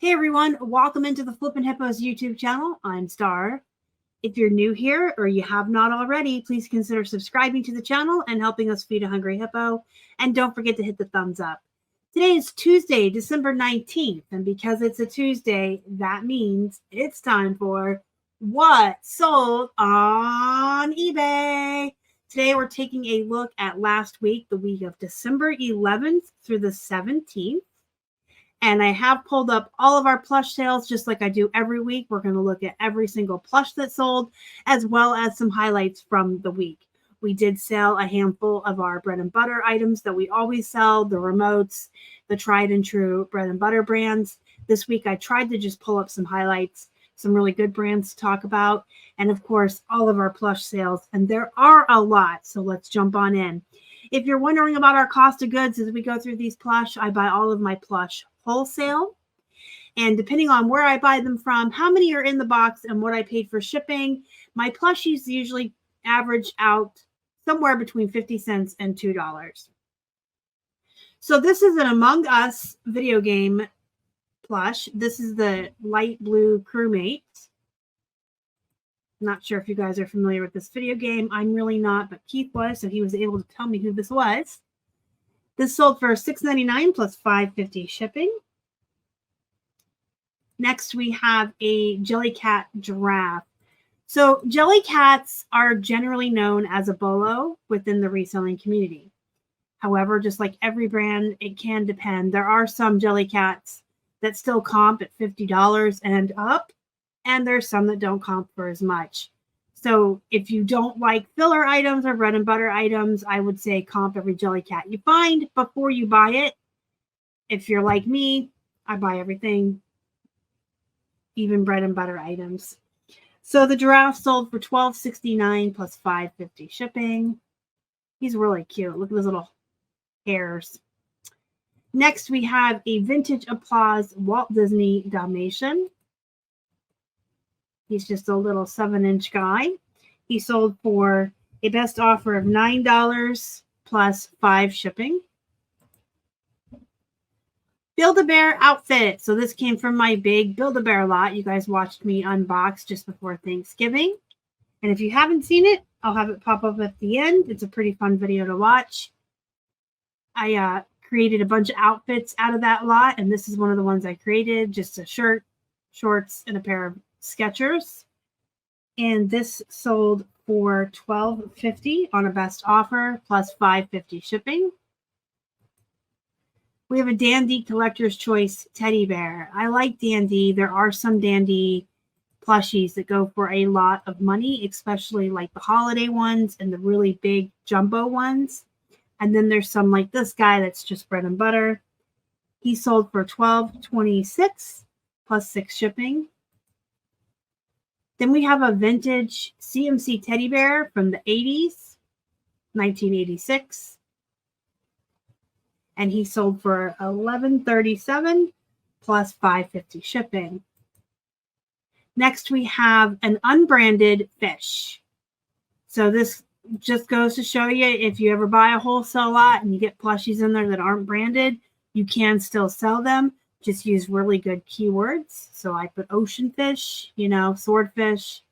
Hey everyone, welcome into the Flippin' Hippos YouTube channel. I'm Star. If you're new here or you have not already, please consider subscribing to the channel and helping us feed a hungry hippo. And don't forget to hit the thumbs up. Today is Tuesday, December 19th. And because it's a Tuesday, that means it's time for What Sold on eBay. Today we're taking a look at last week, the week of December 11th through the 17th. And I have pulled up all of our plush sales just like I do every week. We're going to look at every single plush that sold, as well as some highlights from the week. We did sell a handful of our bread and butter items that we always sell, the remotes, the tried and true bread and butter brands. This week I tried to just pull up some highlights, some really good brands to talk about, and of course, all of our plush sales. And there are a lot, so let's jump on in. If you're wondering about our cost of goods as we go through these plush, I buy all of my plush wholesale, and depending on where I buy them from, how many are in the box, and what I paid for shipping, my plushies usually average out somewhere between 50 cents and $2. So this is an Among Us video game plush. This is the light blue crewmate. Not sure if you guys are familiar with this video game. I'm really not, but Keith was, so he was able to tell me who this was. This sold for $6.99 plus $5.50 shipping. Next, we have a Jellycat giraffe. So Jellycats are generally known as a bolo within the reselling community. However, just like every brand, it can depend. There are some Jellycats that still comp at $50 and up, and there's some that don't comp for as much. So if you don't like filler items or bread and butter items, I would say comp every Jellycat you find before you buy it. If you're like me, I buy everything, even bread and butter items. So the giraffe sold for $12.69 plus $5.50 shipping. He's really cute. Look at his little hairs. Next, we have a vintage Applause Walt Disney Dalmatian. He's just a little 7-inch guy. He sold for a best offer of $9 plus $5 shipping. Build-A-Bear outfit. So this came from my big Build-A-Bear lot. You guys watched me unbox just before Thanksgiving. And if you haven't seen it, I'll have it pop up at the end. It's a pretty fun video to watch. I created a bunch of outfits out of that lot, and this is one of the ones I created. Just a shirt, shorts, and a pair of Skechers, and this sold for $12.50 on a best offer plus $5.50 shipping. We have a Dandy Collector's Choice teddy bear. I like Dandy. There are some Dandy plushies that go for a lot of money, especially like the holiday ones and the really big jumbo ones. And then there's some like this guy that's just bread and butter. He sold for $12.26 plus $6 shipping. Then we have a vintage CMC teddy bear from the 80s, 1986. And he sold for $11.37 plus $5.50 shipping. Next, we have an unbranded fish. So this just goes to show you, if you ever buy a wholesale lot and you get plushies in there that aren't branded, you can still sell them. Just use really good keywords. So I put ocean fish, swordfish.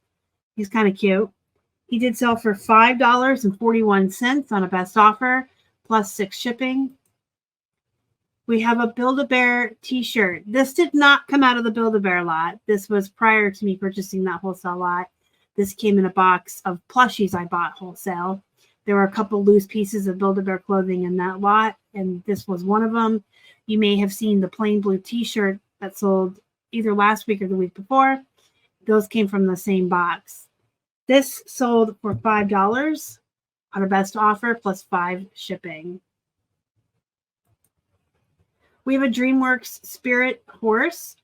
He's kind of cute. He did sell for $5.41 on a best offer, plus $6 shipping. We have a Build-A-Bear t-shirt. This did not come out of the Build-A-Bear lot. This was prior to me purchasing that wholesale lot. This came in a box of plushies I bought wholesale. There were a couple loose pieces of Build-A-Bear clothing in that lot, and this was one of them. You may have seen the plain blue t-shirt that sold either last week or the week before. Those came from the same box. This sold for $5 on a best offer plus $5 shipping. We have a DreamWorks Spirit horse.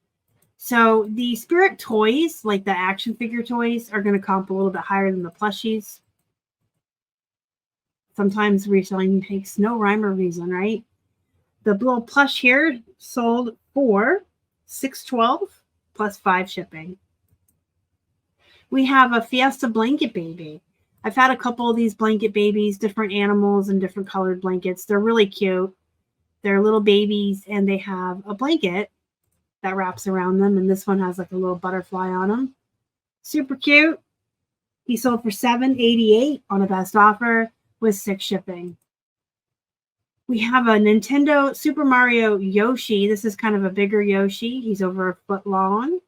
So the Spirit toys, like the action figure toys, are going to comp a little bit higher than the plushies. Sometimes reselling makes no rhyme or reason, right? The little plush here sold for $6.12 plus $5 shipping. We have a Fiesta blanket baby. I've had a couple of these blanket babies, different animals and different colored blankets. They're really cute. They're little babies and they have a blanket that wraps around them. And this one has like a little butterfly on them. Super cute. He sold for $7.88 on a best offer with 6 shipping. We have a Nintendo Super Mario Yoshi. This is kind of a bigger Yoshi. He's over a foot long.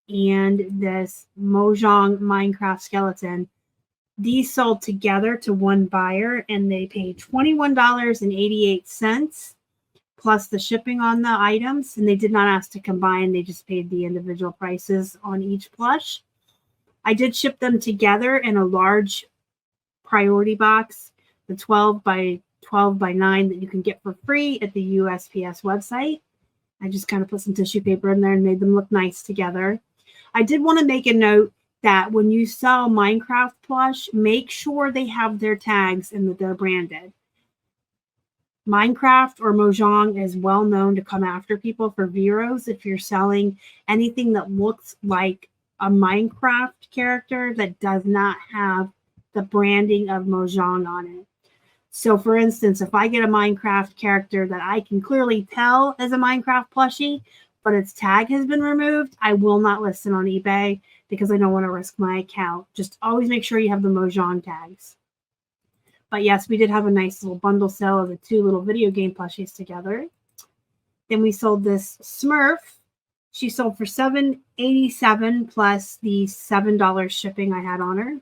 And this Mojang Minecraft skeleton. These sold together to one buyer, and they paid $21.88 plus the shipping on the items. And they did not ask to combine. They just paid the individual prices on each plush. I did ship them together in a large priority box, the 12 by 9 that you can get for free at the USPS website. I just kind of put some tissue paper in there and made them look nice together. I did want to make a note that when you sell Minecraft plush, make sure they have their tags and that they're branded. Minecraft or Mojang is well known to come after people for Veros if you're selling anything that looks like a Minecraft character that does not have the branding of Mojang on it. So for instance, if I get a Minecraft character that I can clearly tell is a Minecraft plushie, but its tag has been removed, I will not list it on eBay because I don't want to risk my account. Just always make sure you have the Mojang tags. But yes, we did have a nice little bundle sale of the 2 little video game plushies together. Then we sold this Smurf. She sold for $7.87 plus the $7 shipping I had on her.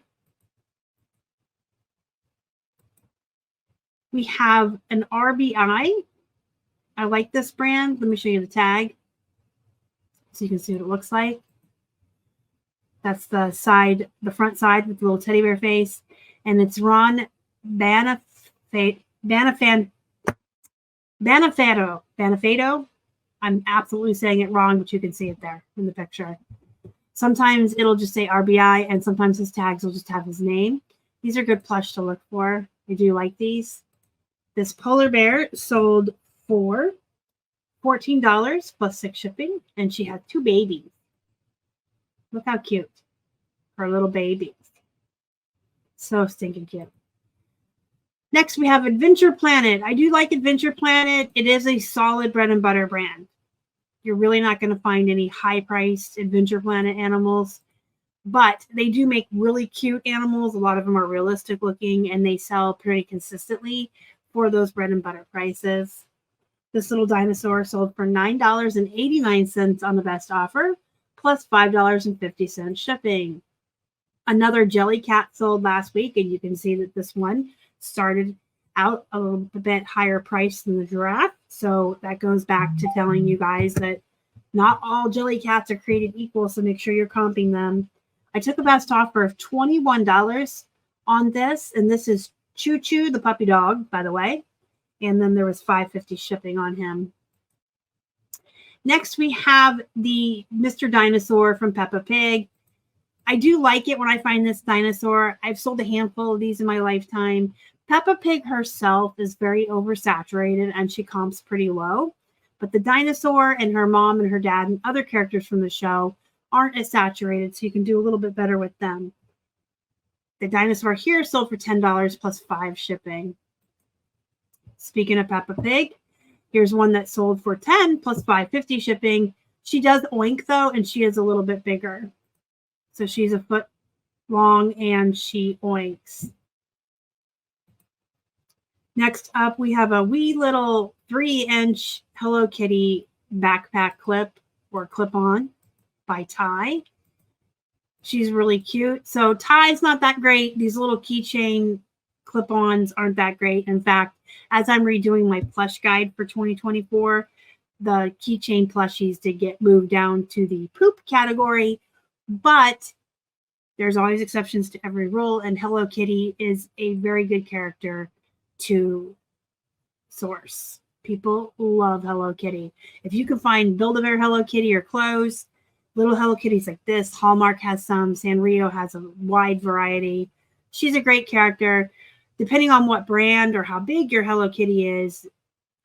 We have an RBI. I like this brand. Let me show you the tag so you can see what it looks like. That's the side, the front side with the little teddy bear face. And it's Ron Banafado. I'm absolutely saying it wrong, but you can see it there in the picture. Sometimes it'll just say RBI, and sometimes his tags will just have his name. These are good plush to look for. I do like these. This polar bear sold for $14 plus 6 shipping, and she had 2 babies. Look how cute. Her little babies. So stinking cute. Next, we have Adventure Planet. I do like Adventure Planet. It is a solid bread and butter brand. You're really not going to find any high-priced Adventure Planet animals, but they do make really cute animals. A lot of them are realistic looking, and they sell pretty consistently for those bread and butter prices. This little dinosaur sold for $9.89 on the best offer, plus $5.50 shipping. Another jelly cat sold last week, and you can see that this one started out a little bit higher price than the giraffe. So that goes back to telling you guys that not all jelly cats are created equal, so make sure you're comping them. I took a best offer of $21 on this, and this is Choo Choo, the puppy dog, by the way. And then there was $5.50 shipping on him. Next, we have the Mr. Dinosaur from Peppa Pig. I do like it when I find this dinosaur. I've sold a handful of these in my lifetime. Peppa Pig herself is very oversaturated and she comps pretty low. But the dinosaur and her mom and her dad and other characters from the show aren't as saturated, so you can do a little bit better with them. The dinosaur here sold for $10 plus 5 shipping. Speaking of Peppa Pig, here's one that sold for $10 plus $5.50 shipping. She does oink though, and she is a little bit bigger. So she's a foot long and she oinks. Next up, we have a wee little 3-inch Hello Kitty backpack clip or clip-on by Ty. She's really cute. So Ty's not that great. These little keychain clip-ons aren't that great. In fact, as I'm redoing my plush guide for 2024, the keychain plushies did get moved down to the poop category, but there's always exceptions to every rule, and Hello Kitty is a very good character to source. People love Hello Kitty. If you can find Build-A-Bear Hello Kitty or clothes, little Hello Kitties like this, Hallmark has some, Sanrio has a wide variety. She's a great character. Depending on what brand or how big your Hello Kitty is,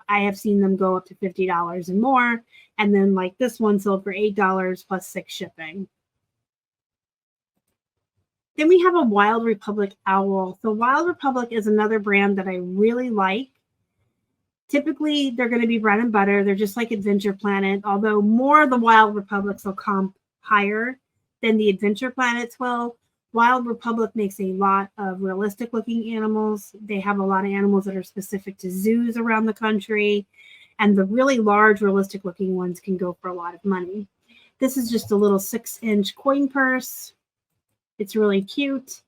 I have seen them go up to $50 and more. And then like this one sold for $8 plus 6 shipping. Then we have a Wild Republic owl. So Wild Republic is another brand that I really like. Typically, they're going to be bread and butter. They're just like Adventure Planet, although more of the Wild Republics will comp higher than the Adventure Planets will. Wild Republic makes a lot of realistic looking animals. They have a lot of animals that are specific to zoos around the country. And the really large realistic looking ones can go for a lot of money. This is just a little 6-inch coin purse. It's really cute.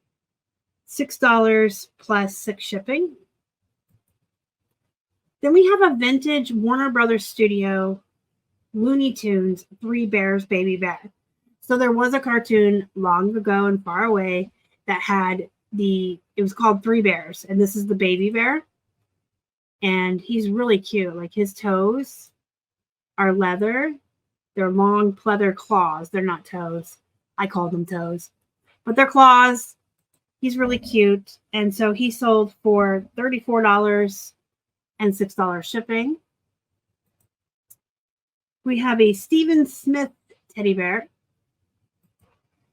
$6 plus 6 shipping. Then we have a vintage Warner Brothers Studio Looney Tunes 3 Bears Baby Bear. So there was a cartoon long ago and far away that had it was called 3 Bears, and this is the baby bear. And he's really cute. Like his toes are leather. They're long pleather claws. They're not toes. I call them toes. But they're claws. He's really cute. And so he sold for $34 and $6 shipping. We have a Stephen Smith teddy bear.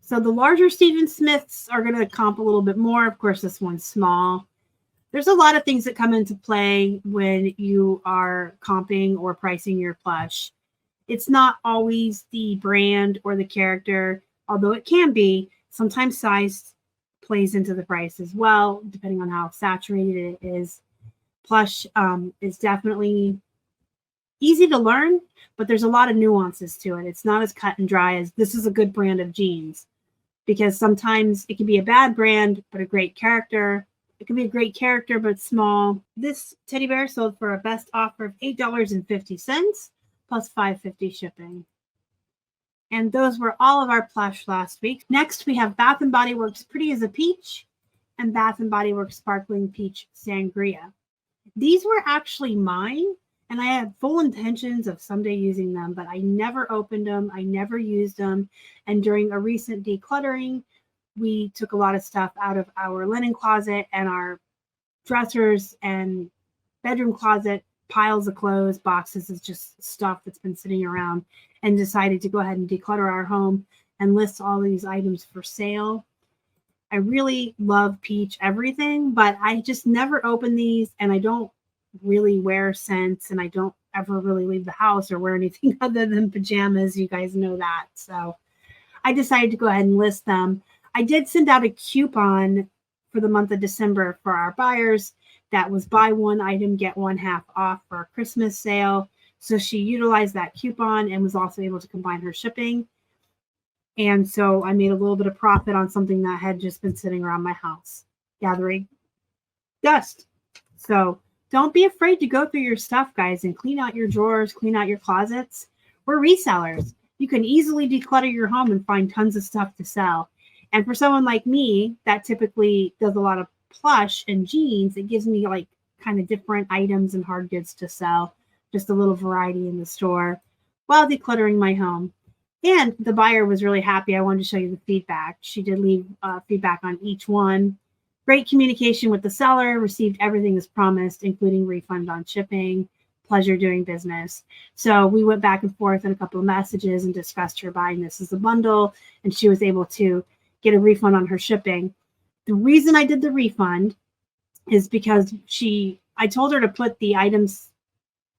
So the larger Stephen Smiths are going to comp a little bit more. Of course, this one's small. There's a lot of things that come into play when you are comping or pricing your plush. It's not always the brand or the character, although it can be. Sometimes size plays into the price as well, depending on how saturated it is. Plush is definitely easy to learn, but there's a lot of nuances to it. It's not as cut and dry as this is a good brand of jeans, because sometimes it can be a bad brand, but a great character. It can be a great character, but small. This teddy bear sold for a best offer of $8.50 plus $5.50 shipping. And those were all of our plush last week. Next, we have Bath & Body Works Pretty as a Peach and Bath & Body Works Sparkling Peach Sangria. These were actually mine, and I had full intentions of someday using them, but I never opened them. I never used them. And during a recent decluttering, we took a lot of stuff out of our linen closet and our dressers and bedroom closet, piles of clothes, boxes of just stuff that's been sitting around, and decided to go ahead and declutter our home and list all these items for sale. I really love peach everything, but I just never open these, and I don't really wear scents, and I don't ever really leave the house or wear anything other than pajamas. You guys know that. So I decided to go ahead and list them. I did send out a coupon for the month of December for our buyers that was buy one item, get one half off for our Christmas sale. So she utilized that coupon and was also able to combine her shipping. And so I made a little bit of profit on something that had just been sitting around my house, gathering dust. So don't be afraid to go through your stuff, guys, and clean out your drawers, clean out your closets. We're resellers. You can easily declutter your home and find tons of stuff to sell. And for someone like me that typically does a lot of plush and jeans, it gives me like kind of different items and hard goods to sell, just a little variety in the store while decluttering my home. And the buyer was really happy. I wanted to show you the feedback. She did leave feedback on each one. Great communication with the seller, received everything as promised, including refund on shipping. Pleasure doing business. So we went back and forth in a couple of messages and discussed her buying this as a bundle, and she was able to get a refund on her shipping. The reason I did the refund is because I told her to put the items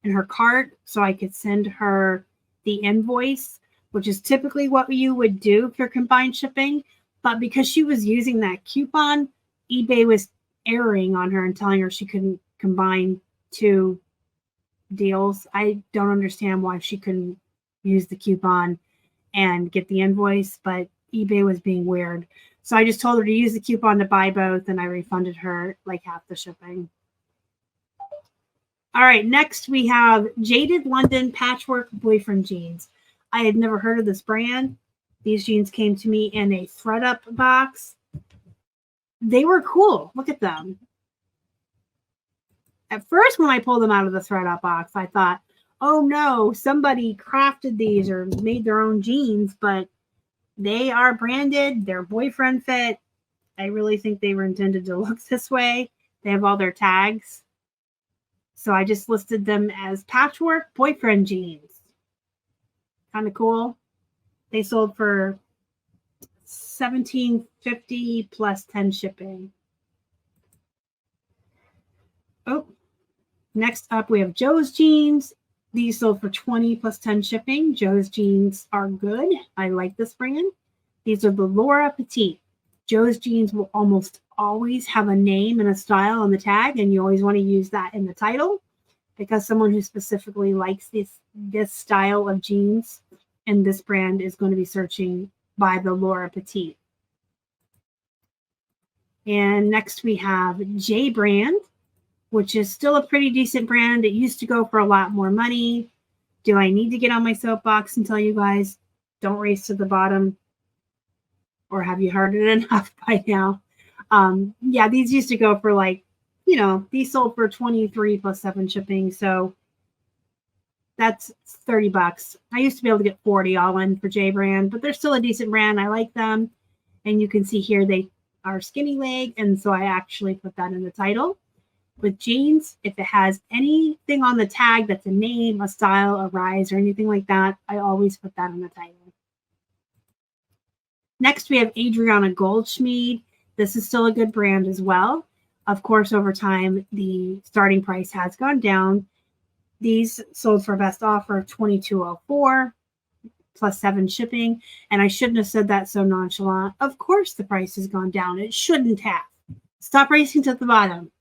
in her cart so I could send her the invoice, which is typically what you would do for combined shipping. But because she was using that coupon, eBay was erring on her and telling her she couldn't combine two deals. I don't understand why she couldn't use the coupon and get the invoice, but eBay was being weird. So I just told her to use the coupon to buy both, and I refunded her like half the shipping. All right, next we have Jaded London Patchwork Boyfriend Jeans. I had never heard of this brand. These jeans came to me in a thread-up box. They were cool. Look at them. At first, when I pulled them out of the thread-up box, I thought, oh no, somebody crafted these or made their own jeans, but they are branded. They're boyfriend fit. I really think they were intended to look this way. They have all their tags. So I just listed them as Patchwork Boyfriend Jeans. Kind of cool. They sold for $17.50 plus 10 shipping. Oh, Next up, we have Joe's Jeans. These sold for $20 plus 10 shipping. Joe's Jeans are good. I like this brand. These are the Laura Petite. Joe's Jeans will almost always have a name and a style on the tag, and you always want to use that in the title because someone who specifically likes this style of jeans and this brand is going to be searching by the Laura Petite. And next we have J Brand, which is still a pretty decent brand. It used to go for a lot more money. Do I need to get on my soapbox and tell you guys, don't race to the bottom? Or have you heard it enough by now? Yeah, these used to go for like, these sold for $23 plus 7 shipping. So that's $30. I used to be able to get 40 all in for J Brand, but they're still a decent brand. I like them. And you can see here they are skinny leg. And so I actually put that in the title. With jeans, if it has anything on the tag that's a name, a style, a rise, or anything like that, I always put that in the title. Next, we have Adriana Goldschmied. This is still a good brand as well. Of course, over time, the starting price has gone down. These sold for best offer of $22.04 plus 7 shipping. And I shouldn't have said that so nonchalant. Of course, the price has gone down. It shouldn't have. Stop racing to the bottom.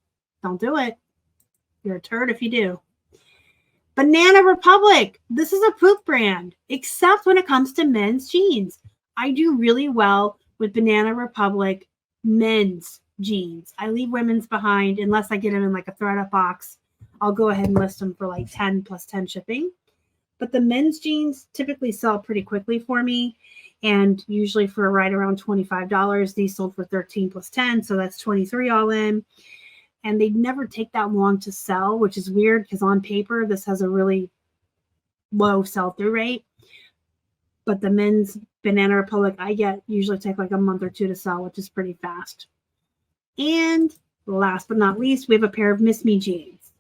Don't do it. You're a turd if you do. Banana Republic. This is a poop brand, except when it comes to men's jeans. I do really well with Banana Republic men's jeans. I leave women's behind unless I get them in like a thread-up box. I'll go ahead and list them for like 10 plus 10 shipping. But the men's jeans typically sell pretty quickly for me, and usually for right around $25. These sold for 13 plus 10, so that's 23 all in. And they never take that long to sell, which is weird because on paper, this has a really low sell-through rate. But the men's Banana Republic I get usually take like a month or two to sell, which is pretty fast. And last but not least, we have a pair of Miss Me jeans.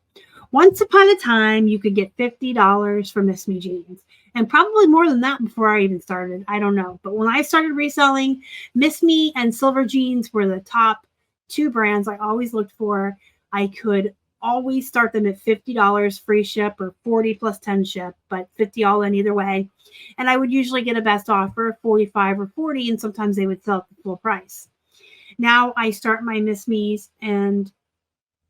Once upon a time, you could get $50 for Miss Me jeans. And probably more than that before I even started. I don't know. But when I started reselling, Miss Me and Silver Jeans were the top 2 brands I always looked for. I could always start them at $50 free ship or 40 plus 10 ship, but 50 all in either way. And I would usually get a best offer of 45 or 40, and sometimes they would sell at the full price. Now I start my Miss Me's and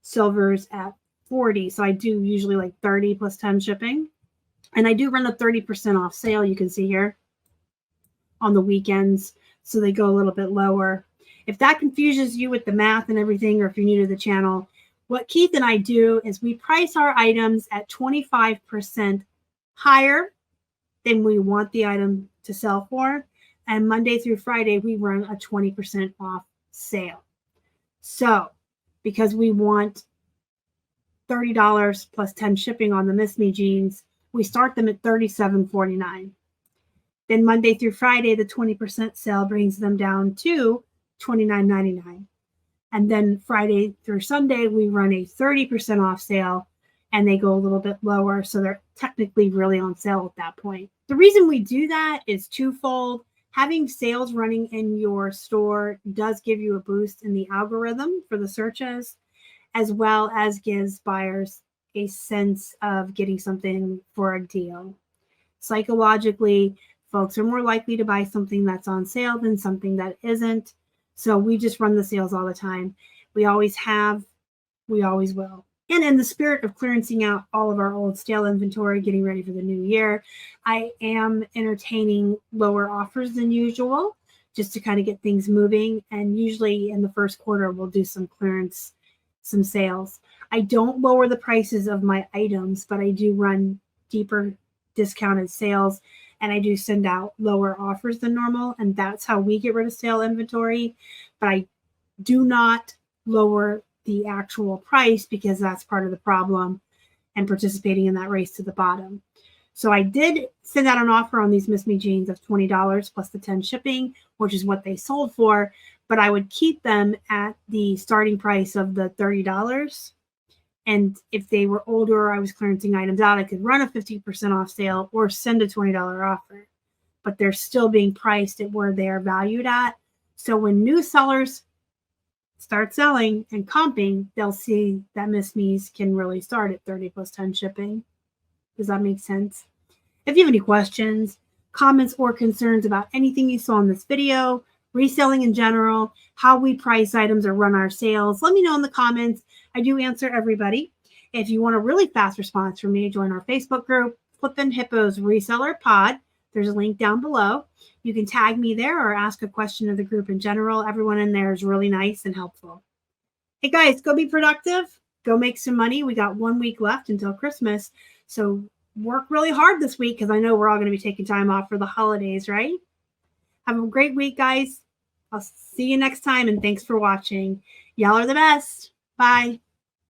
Silvers at 40. So I do usually like 30 plus 10 shipping. And I do run a 30% off sale, you can see here, on the weekends. So they go a little bit lower. If that confuses you with the math and everything, or if you're new to the channel, what Keith and I do is we price our items at 25% higher than we want the item to sell for. And Monday through Friday, we run a 20% off sale. So because we want $30 plus 10 shipping on the Miss Me jeans, we start them at $37.49. Then Monday through Friday, the 20% sale brings them down to $29.99. And then Friday through Sunday, we run a 30% off sale, and they go a little bit lower. So they're technically really on sale at that point. The reason we do that is twofold. Having sales running in your store does give you a boost in the algorithm for the searches, as well as gives buyers a sense of getting something for a deal. Psychologically, folks are more likely to buy something that's on sale than something that isn't. So we just run the sales all the time. We always have, we always will. And in the spirit of clearancing out all of our old stale inventory, getting ready for the new year, I am entertaining lower offers than usual, just to kind of get things moving. And usually in the first quarter, we'll do some clearance, some sales. I don't lower the prices of my items, but I do run deeper discounted sales, and I do send out lower offers than normal. And that's how we get rid of stale inventory. But I do not lower the actual price, because that's part of the problem and participating in that race to the bottom. So I did send out an offer on these Miss Me jeans of $20 plus the 10 shipping, which is what they sold for, but I would keep them at the starting price of the $30. And if they were older or I was clearancing items out, I could run a 50% off sale or send a $20 offer, but they're still being priced at where they are valued at. So when new sellers start selling and comping, they'll see that Miss Me's can really start at 30 plus 10 shipping. Does that make sense? If you have any questions, comments, or concerns about anything you saw in this video, reselling in general, how we price items or run our sales, let me know in the comments. I do answer everybody. If you want a really fast response from me, join our Facebook group, Flippin' Hippos Reseller Pod. There's a link down below. You can tag me there or ask a question of the group in general. Everyone in there is really nice and helpful. Hey guys, go be productive. Go make some money. We got 1 week left until Christmas. So work really hard this week because I know we're all going to be taking time off for the holidays, right? Have a great week, guys. I'll see you next time, and thanks for watching. Y'all are the best. Bye.